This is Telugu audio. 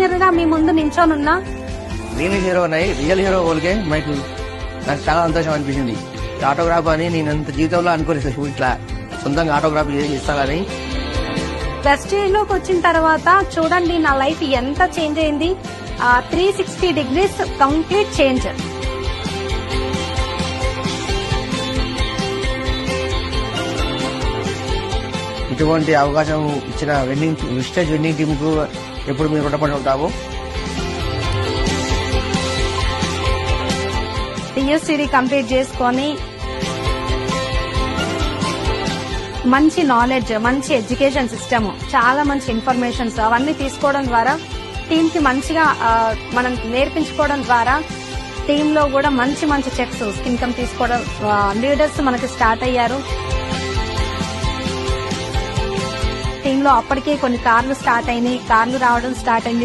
విన్నర్ గా మీ ముందు నించోనున్నా. నేను హీరో ఉన్నాయి, రియల్ హీరో వాళ్ళకే నాకు చాలా సంతోషం అనిపించింది. ఆటోగ్రాఫ్ అని నేను అంత జీవితంలో అనుకోలేదు, ఇట్లా సొంతంగా ఆటోగ్రాఫ్ ఇస్తానని. ప్రెస్టీజ్ లోకి వచ్చిన తర్వాత చూడండి నా లైఫ్ ఎంత చేంజ్ అయింది. 360 degrees కంప్లీట్ చేంజ్. ఇటువంటి అవకాశం ఇచ్చిన విస్టేజ్ వెన్నింగ్ టీమ్ కు ఎప్పుడు మీరు రుణపడి ఉంటాము. పిఎస్సిడి కంప్లీట్ చేసుకొని మంచి నాలెడ్జ్, మంచి ఎడ్యుకేషన్ సిస్టమ్, చాలా మంచి ఇన్ఫర్మేషన్స్ అవన్నీ తీసుకోవడం ద్వారా టీమ్ కి మంచిగా మనం నేర్పించుకోవడం ద్వారా టీమ్ లో కూడా మంచి మంచి చెక్స్ ఇన్కమ్ తీసుకోవడం, లీడర్స్ మనకి స్టార్ట్ అయ్యారు. టీమ్ లో అప్పటికే కొన్ని కార్లు స్టార్ట్ అయినాయి, కార్లు రావడం స్టార్ట్ అయింది.